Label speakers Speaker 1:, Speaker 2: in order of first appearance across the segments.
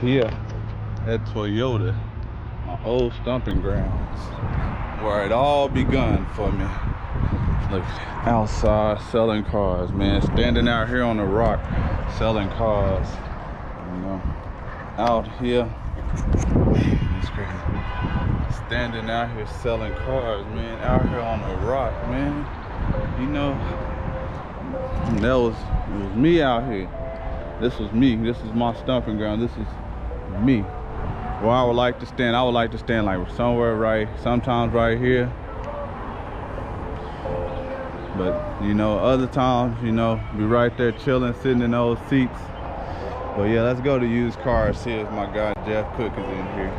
Speaker 1: here at Toyota, my old stomping grounds, where it all begun for me. Look, outside selling cars, man. Standing out here on the rock, selling cars. You know, out here, it's crazy. Standing out here selling cars, man. Out here on the rock, man. You know, it was me out here. This was me. This is my stomping ground. This is me. Where I would like to stand, like somewhere right, sometimes right here. But you know, other times, you know, be right there chilling, sitting in those seats. But yeah, let's go to used cars. See if my guy Jeff Cook is in here.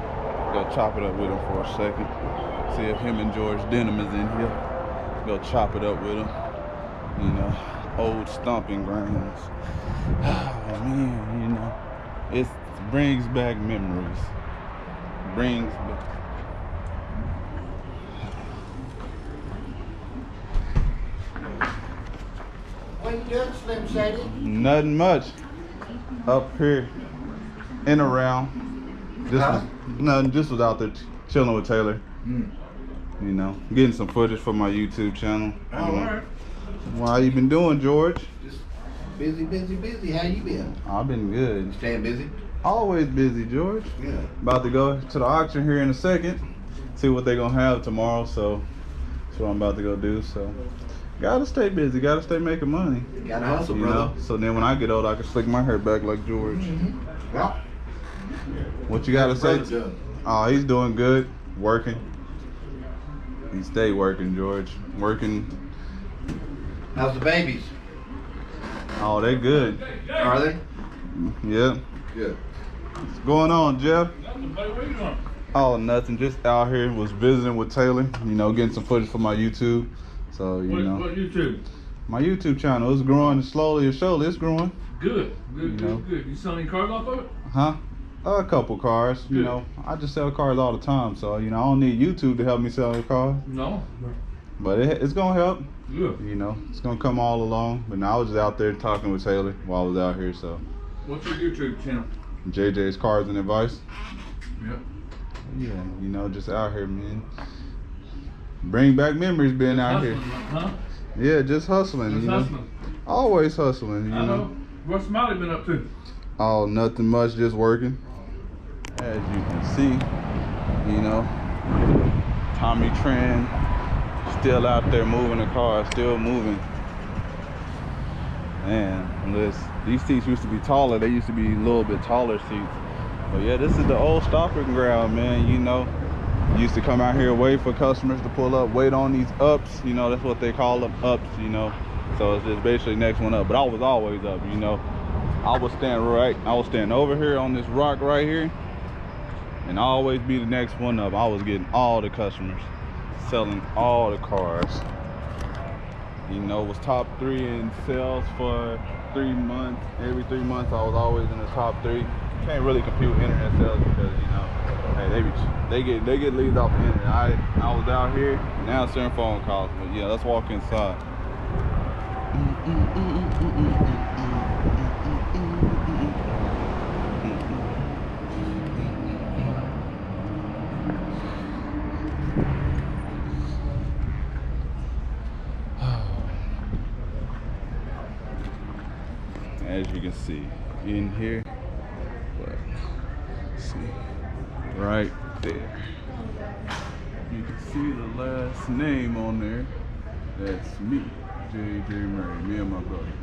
Speaker 1: Go chop it up with him for a second. See if him and George Denham is in here. Go chop it up with him. You know, old stomping grounds. Oh man, you know, it brings back memories. Brings back.
Speaker 2: What you doing, Slim Shady?
Speaker 1: Nothing much. Up here and around. Just was out there chilling with Taylor. You know, getting some footage for my YouTube channel.
Speaker 2: Alright.
Speaker 1: How you been doing, George?
Speaker 2: Just busy. How you been?
Speaker 1: I've been good.
Speaker 2: You staying busy?
Speaker 1: Always busy, George.
Speaker 2: Yeah.
Speaker 1: About to go to the auction here in a second. See what they're gonna have tomorrow. So that's what I'm about to go do. So gotta stay busy. Gotta stay making money.
Speaker 2: You gotta hustle,
Speaker 1: You
Speaker 2: brother.
Speaker 1: know? So then when I get old, I can slick my hair back like George.
Speaker 2: Well,
Speaker 1: What you gotta say?
Speaker 2: brother doing?
Speaker 1: Oh, he's doing good. Working. He stay working, George. Working.
Speaker 2: How's the babies?
Speaker 1: Oh, they good.
Speaker 2: Are they?
Speaker 1: Yeah.
Speaker 2: Good.
Speaker 1: What's going on, Jeff? Oh, nothing. Just out here. Was visiting with Taylor. You know, getting some footage for my YouTube. So you know.
Speaker 3: What YouTube?
Speaker 1: My YouTube channel is growing slowly and surely. It's growing.
Speaker 3: Good.
Speaker 1: You know.
Speaker 3: Good. You sell any cars off of it?
Speaker 1: Huh? A couple cars. You
Speaker 3: Good.
Speaker 1: know, I just sell cars all the time. So you know, I don't need YouTube to help me sell the cars.
Speaker 3: No.
Speaker 1: But it's gonna help.
Speaker 3: Good.
Speaker 1: You know, it's gonna come all along. But now I was just out there talking with Taylor while I was out here. So
Speaker 3: What's your YouTube channel?
Speaker 1: JJ's Cars and Advice.
Speaker 3: Yep.
Speaker 1: Yeah, you know, just out here, man. Bring back memories being out here.
Speaker 3: Huh?
Speaker 1: Yeah, just hustling.
Speaker 3: Just
Speaker 1: you know,
Speaker 3: hustling.
Speaker 1: always hustling. You
Speaker 3: I
Speaker 1: know.
Speaker 3: know. What's Smiley been up to?
Speaker 1: Oh, nothing much, just working. As you can see, you know, Tommy Tran still out there moving the car, still moving. Man, these seats used to be taller. They used to be a little bit taller seats. But yeah, this is the old stomping ground, man. You know, used to come out here, wait for customers to pull up, wait on these ups. You know, that's what they call them, ups, you know. So it's just basically next one up. But I was always up, you know. I was standing over here on this rock right here, and always be the next one up. I was getting all the customers, selling all the cars. You know, was top 3 in sales for 3 months. Every 3 months, I was always in the top 3. You can't really compete with internet sales because you know, hey, they get leads off the internet. I was out here, now answering phone calls. But yeah, let's walk inside. As you can see in here, but see right there, you can see the last name on there. That's me, JJ Murray, me and my brother.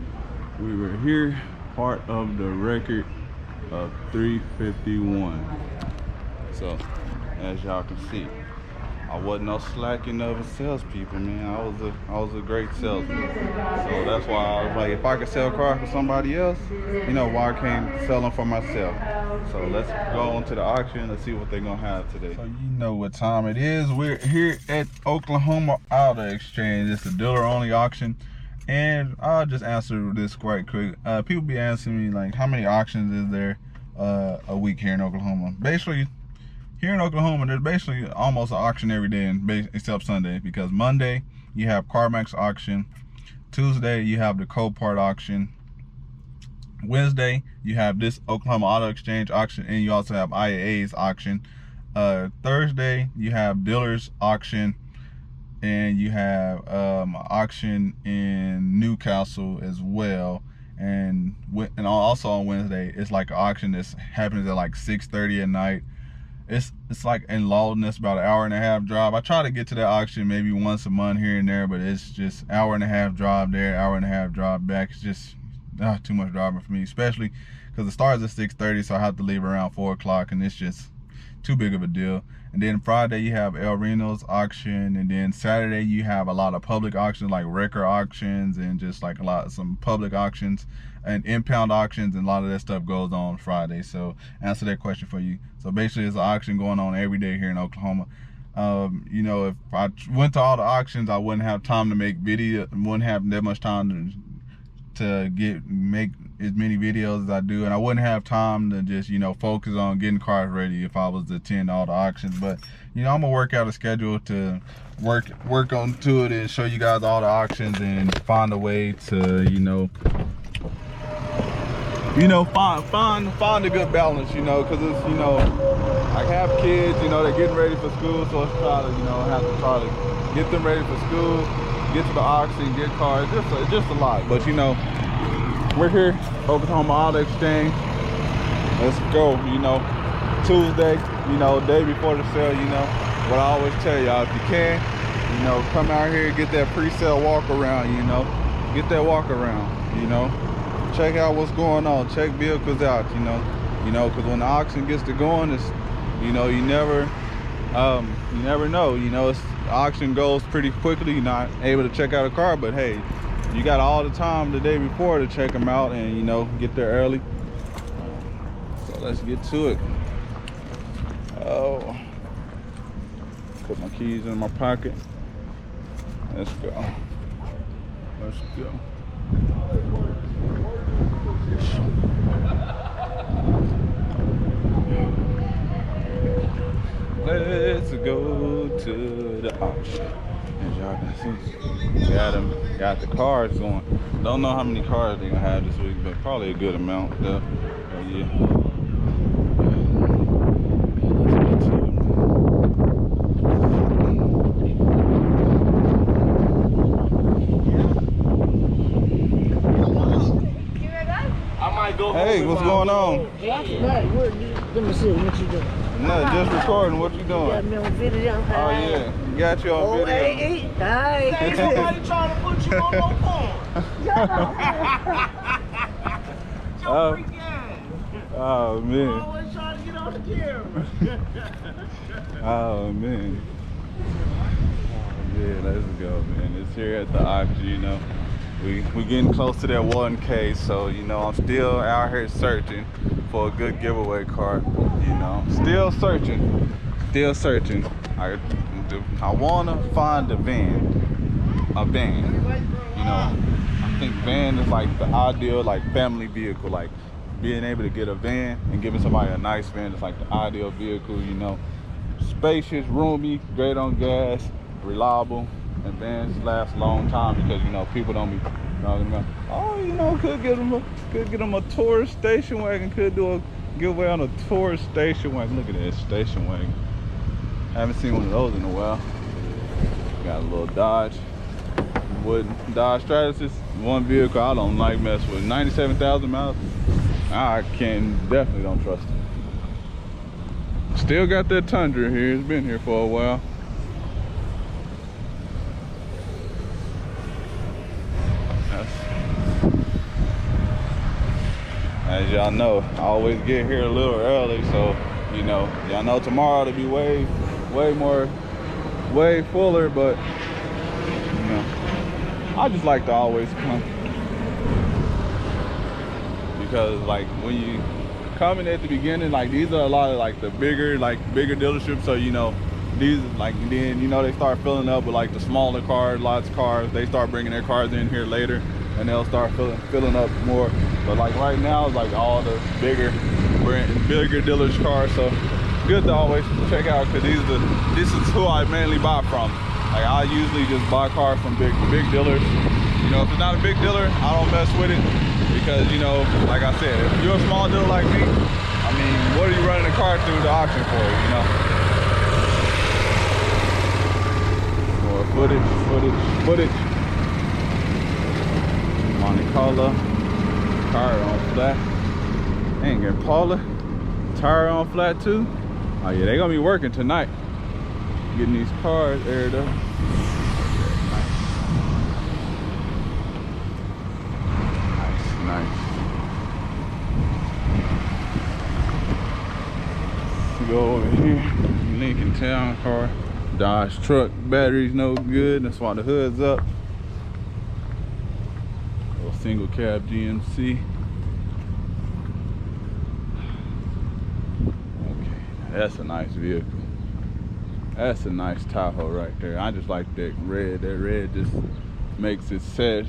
Speaker 1: We were here, part of the record of 351. So as y'all can see, I wasn't no slacking of a salespeople, man. I was a great salesman. So that's why I was like, if I could sell cars for somebody else, you know, why I can't sell them for myself? So let's go on to the auction. Let's see what they're gonna have today. So you know what time it is. We're here at Oklahoma Auto Exchange. It's a dealer only auction. And I'll just answer this quite quick. People be asking me like, how many auctions is there a week here in Oklahoma? Basically, here in Oklahoma, there's basically almost an auction every day except Sunday, because Monday you have CarMax auction, Tuesday you have the Copart auction, Wednesday, you have this Oklahoma Auto Exchange auction, and you also have IAA's auction. Thursday, you have dealers auction, and you have auction in Newcastle as well. And also on Wednesday, it's like an auction that's happens at like 6:30 at night. It's like in Lawton. It's about an hour-and-a-half drive. I try to get to that auction maybe once a month here and there, but it's just hour-and-a-half drive there, hour-and-a-half drive back. It's just too much driving for me, especially because it starts at 6:30, so I have to leave around 4 o'clock, and it's just too big of a deal. And then Friday you have El Reno's auction, and then Saturday you have a lot of public auctions like wrecker auctions and just like some public auctions and impound auctions, and a lot of that stuff goes on Friday. So answer that question for you. So basically it's an auction going on every day here in Oklahoma. You know, if I went to all the auctions, I wouldn't have time to make video, wouldn't have that much time to make as many videos as I do, and I wouldn't have time to just, you know, focus on getting cars ready if I was to attend all the auctions. But you know, I'm gonna work out a schedule to work on to it and show you guys all the auctions and find a way to, you know, find a good balance, you know, because it's, you know, I have kids, you know, they're getting ready for school, so it's try to, you know, have to try to get them ready for school, get to the auction, get cars. It's just a lot. But you know, we're here, Oklahoma Auto Exchange. Let's go. You know, Tuesday, you know, day before the sale. You know what I always tell y'all, if you can, you know, come out here and get that pre-sale walk around. You know, get that walk around. You know, check out what's going on. Check vehicles out. You know, because when the auction gets to going, it's, you know, you never know. You know, the auction goes pretty quickly. You're not able to check out a car, but hey, you got all the time the day before to check them out and, you know, get there early. So let's get to it. Oh, put my keys in my pocket. Let's go. Let's go. Let's go to the auction. As y'all can see, got the cars going. Don't know how many cars they're gonna have this week, but probably a good amount though. But yeah. Hey, what's going on?
Speaker 4: Let me see what you doing.
Speaker 1: No, just recording. What you doing?
Speaker 4: Got me on video.
Speaker 1: Oh yeah, got you on video.
Speaker 4: Ain't
Speaker 5: somebody trying to put you on no porn.
Speaker 1: Oh man.
Speaker 5: Always trying to get on the camera.
Speaker 1: Oh man. Oh yeah, let's go, man. It's here at the auction, you know. We getting close to that 1K, so you know I'm still out here searching for a good giveaway car. You know, still searching. I wanna find a van. You know, I think van is like the ideal like family vehicle. Like being able to get a van and giving somebody a nice van is like the ideal vehicle. You know, spacious, roomy, great on gas, reliable. And vans last a long time because, you know, people don't be talking about, oh, you know, could get them a tourist station wagon, could do a giveaway on a tourist station wagon. Look at that station wagon. Haven't seen one of those in a while. Got a little Dodge Stratus. Is one vehicle I don't like mess with. 97,000 miles. I definitely don't trust it. Still got that Tundra here. It's been here for a while. As y'all know, I always get here a little early, so you know, y'all know tomorrow to be way fuller, but you know, I just like to always come because like when you come in at the beginning, like these are a lot of like the bigger dealerships, so you know, these like then you know they start filling up with like the smaller cars, lots of cars. They start bringing their cars in here later, and they'll start filling up more. But like right now, it's like all the bigger dealers' cars. So good to always check out because this is who I mainly buy from. Like I usually just buy cars from big dealers. You know, if it's not a big dealer, I don't mess with it. Because, you know, like I said, if you're a small dealer like me, I mean, what are you running a car through the auction for, you know? More footage. Monte Carlo, tire on flat. Dang, Impala, tire on flat too. Oh yeah, they're gonna be working tonight, getting these cars aired up. Nice. Go over here, Lincoln Town car, Dodge truck, battery's no good, that's why the hood's up. Little single cab GMC. Okay, that's a nice vehicle. That's a nice Tahoe right there. I just like that red. That red just makes it set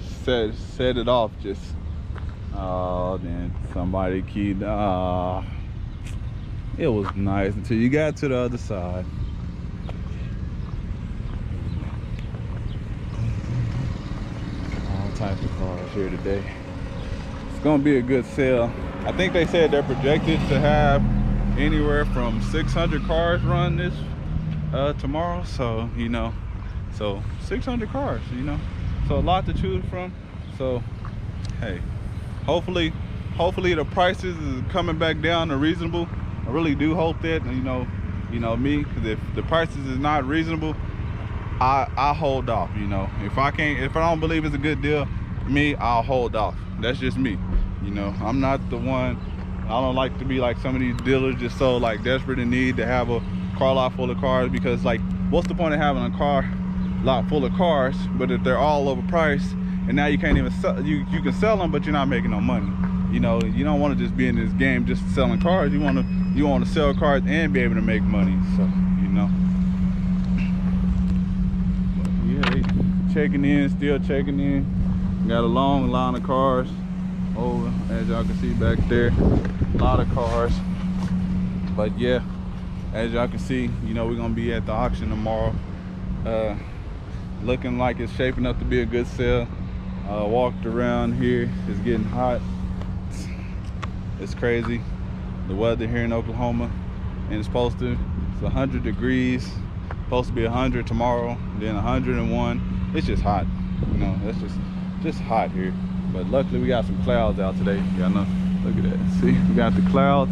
Speaker 1: it off. Just oh, then somebody keyed. It was nice until you got to the other side. All types of cars here today. It's gonna be a good sale. I think they said they're projected to have anywhere from 600 cars run this tomorrow. So, you know, so 600 cars, you know, so a lot to choose from. So, hey, hopefully the prices is coming back down to reasonable. I really do hope that, you know me, because if the prices is not reasonable, I hold off. You know, if I don't believe it's a good deal, I'll hold off. That's just me. You know, I'm not the one. I don't like to be like some of these dealers, just so like desperate in need to have a car lot full of cars, because like, what's the point of having a car lot full of cars, but if they're all overpriced and now you can't even sell, you can sell them, but you're not making no money. You know, you don't want to just be in this game just selling cars. You want to sell cars and be able to make money. So, you know. But yeah, they checking in, still checking in. Got a long line of cars over, as y'all can see back there. A lot of cars. But yeah, as y'all can see, you know, we're gonna be at the auction tomorrow. Looking like it's shaping up to be a good sale. Walked around here, it's getting hot. It's crazy, the weather here in Oklahoma, and it's 100 degrees, supposed to be 100 tomorrow, then 101. It's just hot, you know. It's just hot here. But luckily we got some clouds out today. Y'all know, look at that. See, we got the clouds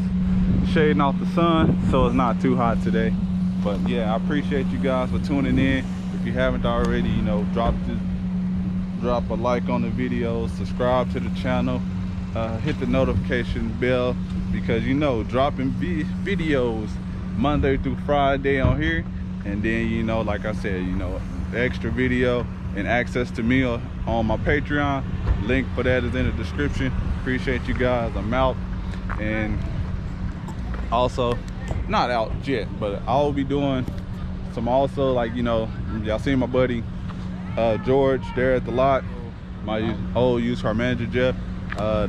Speaker 1: shading off the sun, so it's not too hot today. But yeah, I appreciate you guys for tuning in. If you haven't already, you know, drop a like on the video, subscribe to the channel. Hit the notification bell, because you know, dropping videos Monday through Friday on here, and then, you know, like I said, you know, the extra video and access to me on my Patreon. Link for that is in the description. Appreciate you guys. I'm out, and also not out yet, but I'll be doing some also, like, you know, y'all seen my buddy George there at the lot, my old used car manager Jeff.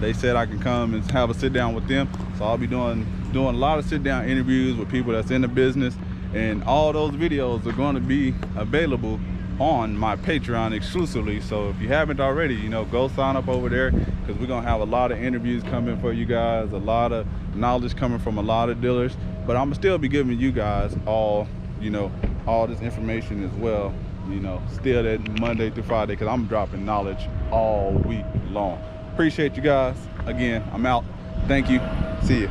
Speaker 1: They said I can come and have a sit down with them, so I'll be doing a lot of sit down interviews with people that's in the business, and all those videos are going to be available on my Patreon exclusively. So if you haven't already, you know, go sign up over there, because we're gonna have a lot of interviews coming for you guys, a lot of knowledge coming from a lot of dealers, but I'm gonna still be giving you guys all, you know, all this information as well, you know, still that Monday through Friday, because I'm dropping knowledge all week long. Appreciate you guys. Again, I'm out. Thank you. See you.